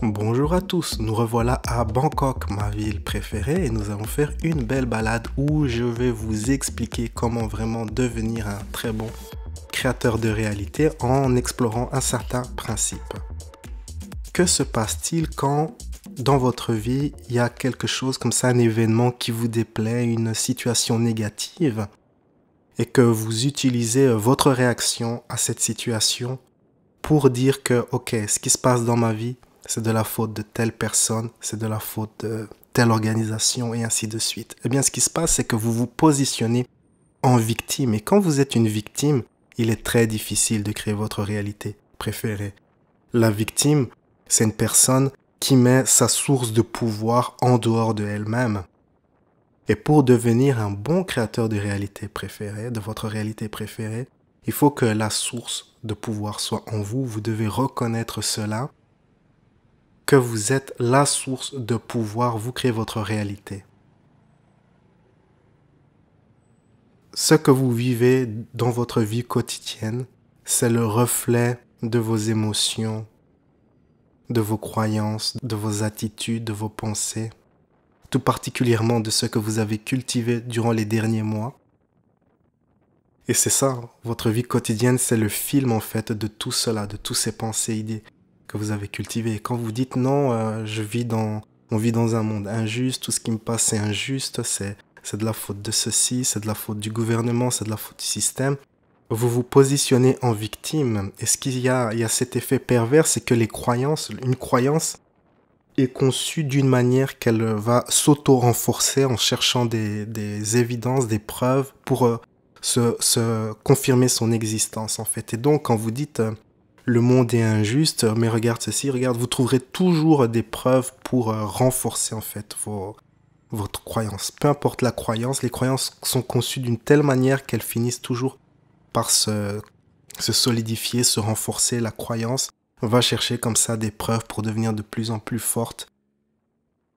Bonjour à tous, nous revoilà à Bangkok, ma ville préférée, et nous allons faire une belle balade où je vais vous expliquer comment vraiment devenir un très bon créateur de réalité en explorant un certain principe. Que se passe-t-il quand dans votre vie il y a quelque chose comme ça, un événement qui vous déplaît, une situation négative, et que vous utilisez votre réaction à cette situation pour dire que, ok, ce qui se passe dans ma vie, c'est de la faute de telle personne, c'est de la faute de telle organisation et ainsi de suite. Eh bien, ce qui se passe, c'est que vous vous positionnez en victime. Et quand vous êtes une victime, il est très difficile de créer votre réalité préférée. La victime, c'est une personne qui met sa source de pouvoir en dehors de elle-même. Et pour devenir un bon créateur de réalité préférée, de votre réalité préférée, il faut que la source de pouvoir soit en vous. Vous devez reconnaître cela, que vous êtes la source de pouvoir, vous créez votre réalité. Ce que vous vivez dans votre vie quotidienne, c'est le reflet de vos émotions, de vos croyances, de vos attitudes, de vos pensées, tout particulièrement de ce que vous avez cultivé durant les derniers mois. Et c'est ça, votre vie quotidienne, c'est le film en fait de tout cela, de toutes ces pensées, idées que vous avez cultivées. Et quand vous dites non, on vit dans un monde injuste, tout ce qui me passe c'est injuste, c'est de la faute de ceci, c'est de la faute du gouvernement, c'est de la faute du système. Vous vous positionnez en victime. Et ce qu'il y a, il y a cet effet pervers, c'est que une croyance est conçue d'une manière qu'elle va s'auto-renforcer en cherchant des évidences, des preuves pour se confirmer son existence en fait. Et donc quand vous dites le monde est injuste, mais regarde ceci, regarde, vous trouverez toujours des preuves pour renforcer en fait votre croyance. Peu importe la croyance, les croyances sont conçues d'une telle manière qu'elles finissent toujours par se solidifier, se renforcer. La croyance va chercher comme ça des preuves pour devenir de plus en plus forte.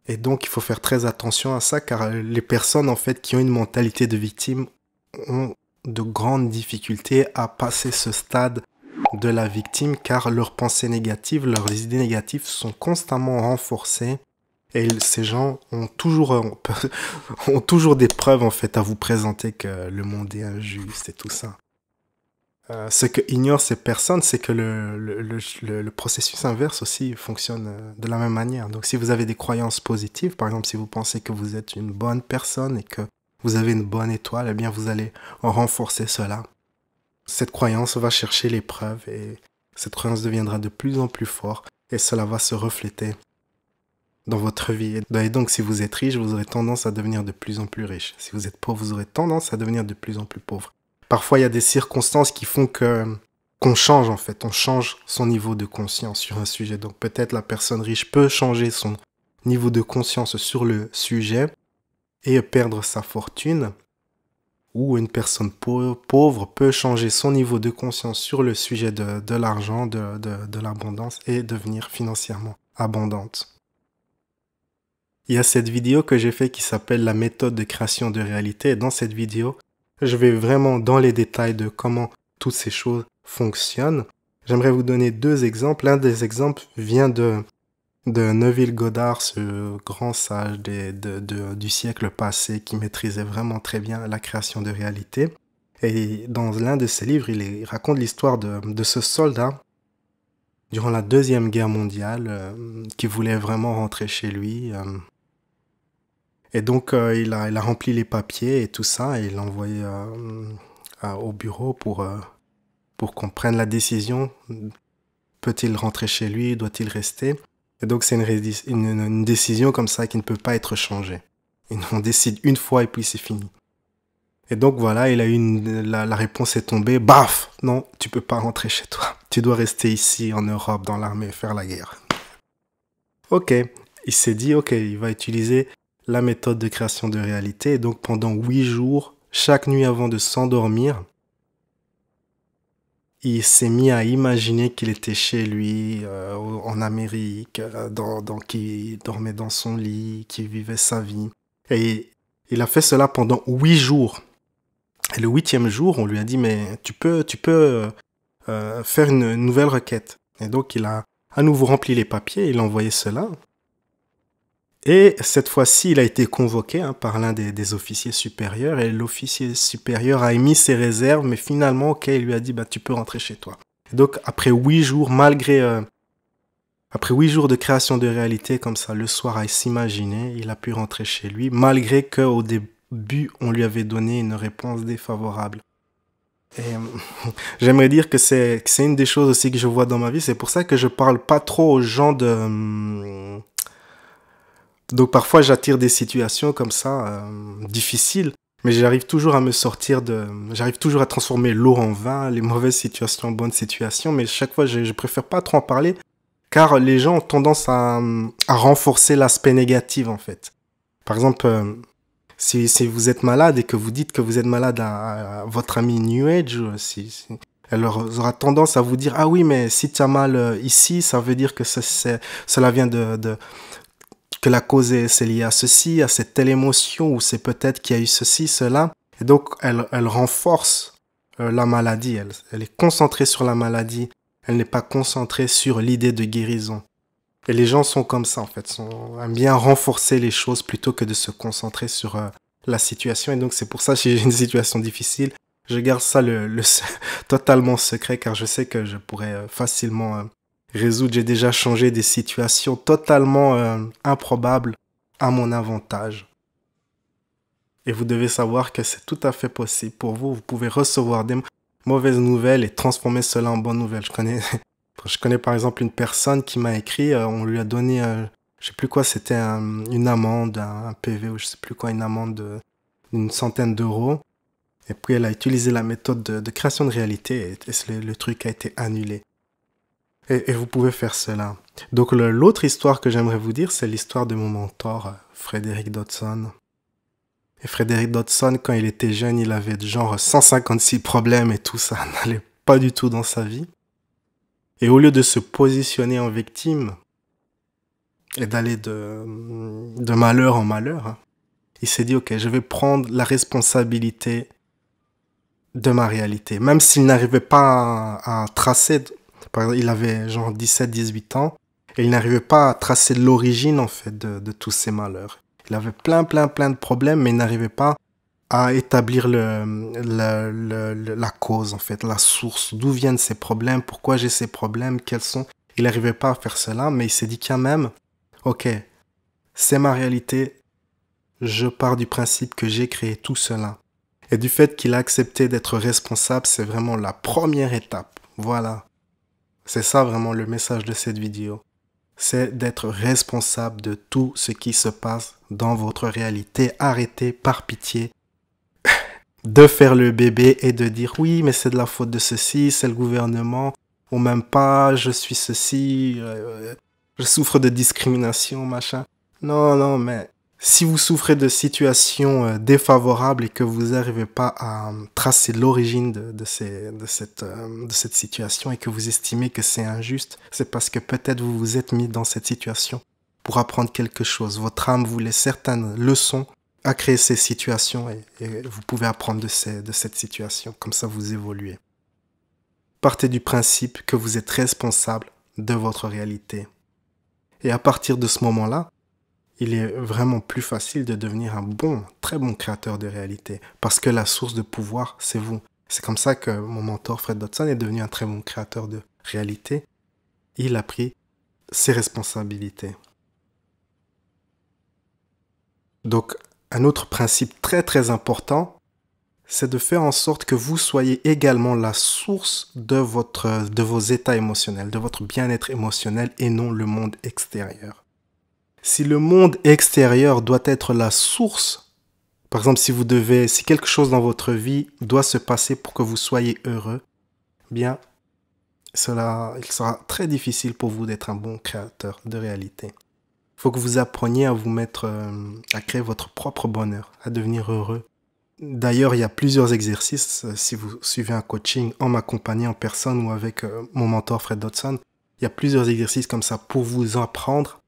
Et donc il faut faire très attention à ça, car les personnes en fait qui ont une mentalité de victime ont de grandes difficultés à passer ce stade de la victime, car leurs pensées négatives, leurs idées négatives sont constamment renforcées et ces gens ont toujours des preuves en fait à vous présenter que le monde est injuste et tout ça. Ce que ignorent ces personnes, c'est que le processus inverse aussi fonctionne de la même manière. Donc si vous avez des croyances positives, par exemple si vous pensez que vous êtes une bonne personne et que vous avez une bonne étoile, eh bien vous allez renforcer cela. Cette croyance va chercher les preuves et cette croyance deviendra de plus en plus forte et cela va se refléter dans votre vie. Et donc si vous êtes riche, vous aurez tendance à devenir de plus en plus riche. Si vous êtes pauvre, vous aurez tendance à devenir de plus en plus pauvre. Parfois, il y a des circonstances qui font qu'on change en fait, on change son niveau de conscience sur un sujet. Donc peut-être la personne riche peut changer son niveau de conscience sur le sujet et perdre sa fortune, ou une personne pauvre peut changer son niveau de conscience sur le sujet de l'argent, de l'abondance et devenir financièrement abondante. Il y a cette vidéo que j'ai faite qui s'appelle la méthode de création de réalité, et dans cette vidéo, je vais vraiment dans les détails de comment toutes ces choses fonctionnent. J'aimerais vous donner deux exemples. L'un des exemples vient de Neville Goddard, ce grand sage du siècle passé qui maîtrisait vraiment très bien la création de réalité. Et dans l'un de ses livres, il raconte l'histoire de ce soldat durant la Deuxième Guerre mondiale qui voulait vraiment rentrer chez lui. Et donc il a rempli les papiers et tout ça et il l'a envoyé au bureau pour qu'on prenne la décision. Peut-il rentrer chez lui? Doit-il rester? Et donc c'est une décision comme ça qui ne peut pas être changée. On décide une fois et puis c'est fini. Et donc voilà, il a eu la réponse est tombée. Baf! Non, tu peux pas rentrer chez toi. Tu dois rester ici en Europe dans l'armée et faire la guerre. Ok, il s'est dit ok, il va utiliser la méthode de création de réalité. Et donc pendant 8 jours, chaque nuit avant de s'endormir, il s'est mis à imaginer qu'il était chez lui, en Amérique, qu'il dormait dans son lit, qu'il vivait sa vie. Et il a fait cela pendant 8 jours. Et le 8e jour, on lui a dit, mais tu peux faire une nouvelle requête. Et donc, il a à nouveau rempli les papiers, il a envoyé cela. Et cette fois-ci, il a été convoqué par l'un des officiers supérieurs et l'officier supérieur a émis ses réserves, mais finalement, ok, il lui a dit, bah, tu peux rentrer chez toi. Et donc, après 8 jours, après 8 jours de création de réalité, comme ça, le soir à s'imaginer, il a pu rentrer chez lui, malgré qu'au début, on lui avait donné une réponse défavorable. Et j'aimerais dire que c'est une des choses aussi que je vois dans ma vie. C'est pour ça que je parle pas trop aux gens de... Donc parfois j'attire des situations comme ça, difficiles, mais j'arrive toujours à me sortir de... J'arrive toujours à transformer l'eau en vin, les mauvaises situations en bonnes situations, mais chaque fois je préfère pas trop en parler, car les gens ont tendance à renforcer l'aspect négatif en fait. Par exemple, si vous êtes malade et que vous dites que vous êtes malade à votre ami New Age, elle aura tendance à vous dire, ah oui, mais si tu as mal ici, ça veut dire que cela vient que la cause c'est lié à ceci, à cette telle émotion, ou c'est peut-être qu'il y a eu ceci, cela. Et donc, elle renforce la maladie. Elle est concentrée sur la maladie. Elle n'est pas concentrée sur l'idée de guérison. Et les gens sont comme ça, en fait. Aiment bien renforcer les choses plutôt que de se concentrer sur la situation. Et donc, c'est pour ça que si j'ai une situation difficile, je garde ça totalement secret, car je sais que je pourrais facilement résoudre. J'ai déjà changé des situations totalement improbables à mon avantage. Et vous devez savoir que c'est tout à fait possible pour vous. Vous pouvez recevoir des mauvaises nouvelles et transformer cela en bonnes nouvelles. Je connais par exemple une personne qui m'a écrit, on lui a donné, je sais plus quoi, c'était une amende, un PV ou je sais plus quoi, une amende d'une centaine d'euros. Et puis elle a utilisé la méthode de création de réalité et le truc a été annulé. Et vous pouvez faire cela. Donc l'autre histoire que j'aimerais vous dire, c'est l'histoire de mon mentor, Frédéric Dodson. Et Frédéric Dodson, quand il était jeune, il avait genre 156 problèmes et tout ça n'allait pas du tout dans sa vie. Et au lieu de se positionner en victime et d'aller de malheur en malheur, il s'est dit, ok, je vais prendre la responsabilité de ma réalité. Même s'il n'arrivait pas à tracer, par exemple, il avait genre 17-18 ans, et il n'arrivait pas à tracer l'origine, en fait, de tous ces malheurs. Il avait plein de problèmes, mais il n'arrivait pas à établir la cause, en fait, la source, d'où viennent ces problèmes, pourquoi j'ai ces problèmes, quels sont... Il n'arrivait pas à faire cela, mais il s'est dit quand même, ok, c'est ma réalité, je pars du principe que j'ai créé tout cela. Et du fait qu'il a accepté d'être responsable, c'est vraiment la première étape. Voilà. C'est ça vraiment le message de cette vidéo. C'est d'être responsable de tout ce qui se passe dans votre réalité. Arrêtez, par pitié, de faire le bébé et de dire oui, mais c'est de la faute de ceci, c'est le gouvernement, ou même pas, je suis ceci, je souffre de discrimination, machin. Non, mais si vous souffrez de situations défavorables et que vous n'arrivez pas à tracer l'origine de cette situation et que vous estimez que c'est injuste, c'est parce que peut-être vous vous êtes mis dans cette situation pour apprendre quelque chose. Votre âme voulait certaines leçons à créer ces situations et vous pouvez apprendre de cette situation. Comme ça, vous évoluez. Partez du principe que vous êtes responsable de votre réalité. Et à partir de ce moment-là, il est vraiment plus facile de devenir un très bon créateur de réalité. Parce que la source de pouvoir, c'est vous. C'est comme ça que mon mentor Fred Dodson est devenu un très bon créateur de réalité. Il a pris ses responsabilités. Donc, un autre principe très important, c'est de faire en sorte que vous soyez également la source de vos états émotionnels, de votre bien-être émotionnel et non le monde extérieur. Si le monde extérieur doit être la source, par exemple si quelque chose dans votre vie doit se passer pour que vous soyez heureux, bien, il sera très difficile pour vous d'être un bon créateur de réalité. Il faut que vous appreniez à à créer votre propre bonheur, à devenir heureux. D'ailleurs, il y a plusieurs exercices, si vous suivez un coaching en m'accompagnant en personne ou avec mon mentor Fred Dodson, il y a plusieurs exercices comme ça pour vous apprendre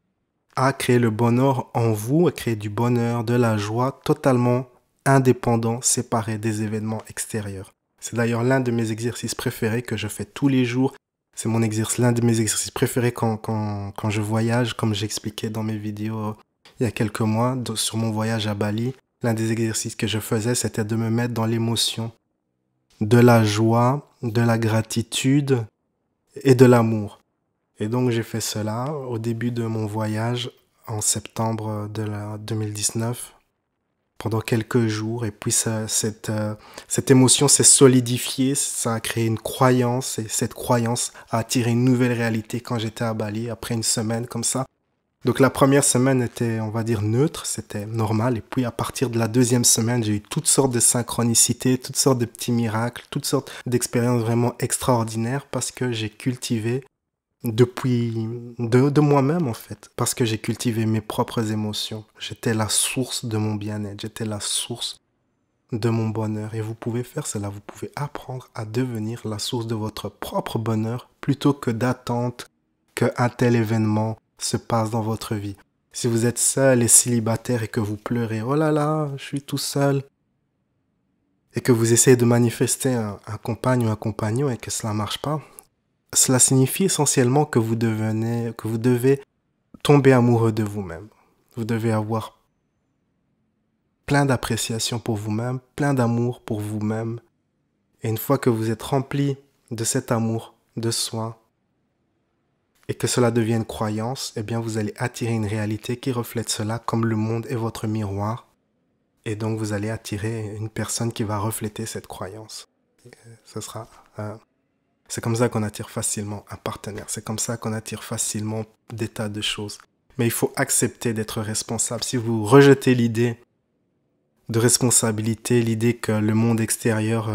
à créer le bonheur en vous, à créer du bonheur, de la joie, totalement indépendant, séparé des événements extérieurs. C'est d'ailleurs l'un de mes exercices préférés que je fais tous les jours C'est mon exercice, l'un de mes exercices préférés quand je voyage, comme j'expliquais dans mes vidéos il y a quelques mois, sur mon voyage à Bali. L'un des exercices que je faisais, c'était de me mettre dans l'émotion de la joie, de la gratitude et de l'amour. Et donc j'ai fait cela au début de mon voyage en septembre 2019, pendant quelques jours. Et puis cette émotion s'est solidifiée, ça a créé une croyance, et cette croyance a attiré une nouvelle réalité quand j'étais à Bali, après une semaine comme ça. Donc la première semaine était, on va dire, neutre, c'était normal. Et puis à partir de la deuxième semaine, j'ai eu toutes sortes de synchronicités, toutes sortes de petits miracles, toutes sortes d'expériences vraiment extraordinaires parce que j'ai cultivé depuis de moi-même en fait, parce que j'ai cultivé mes propres émotions. J'étais la source de mon bien-être, j'étais la source de mon bonheur. Et vous pouvez faire cela, vous pouvez apprendre à devenir la source de votre propre bonheur plutôt que d'attendre qu'un tel événement se passe dans votre vie. Si vous êtes seul et célibataire et que vous pleurez, oh là là, je suis tout seul, et que vous essayez de manifester un compagnon ou un compagnon et que cela ne marche pas, cela signifie essentiellement que vous devez tomber amoureux de vous-même. Vous devez avoir plein d'appréciation pour vous-même, plein d'amour pour vous-même. Et une fois que vous êtes rempli de cet amour de soi, et que cela devienne croyance, eh bien vous allez attirer une réalité qui reflète cela comme le monde est votre miroir. Et donc vous allez attirer une personne qui va refléter cette croyance. C'est comme ça qu'on attire facilement un partenaire. C'est comme ça qu'on attire facilement des tas de choses. Mais il faut accepter d'être responsable. Si vous rejetez l'idée de responsabilité, l'idée que le monde extérieur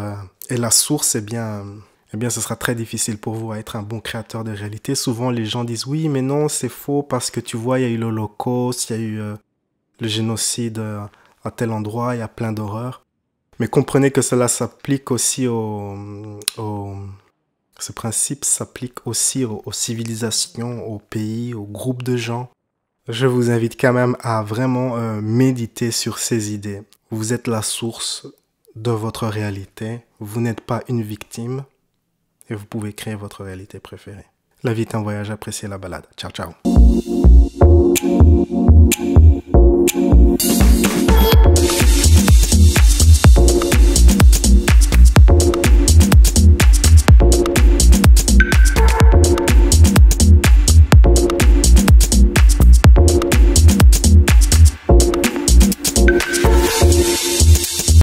est la source, eh bien ce sera très difficile pour vous à être un bon créateur de réalité. Souvent, les gens disent « Oui, mais non, c'est faux parce que tu vois, il y a eu l'Holocauste, il y a eu le génocide à tel endroit, il y a plein d'horreurs. » Mais comprenez que cela s'applique aussi ce principe s'applique aussi aux civilisations, aux pays, aux groupes de gens. Je vous invite quand même à vraiment méditer sur ces idées. Vous êtes la source de votre réalité. Vous n'êtes pas une victime. Et vous pouvez créer votre réalité préférée. La vie est un voyage, appréciez la balade. Ciao, ciao.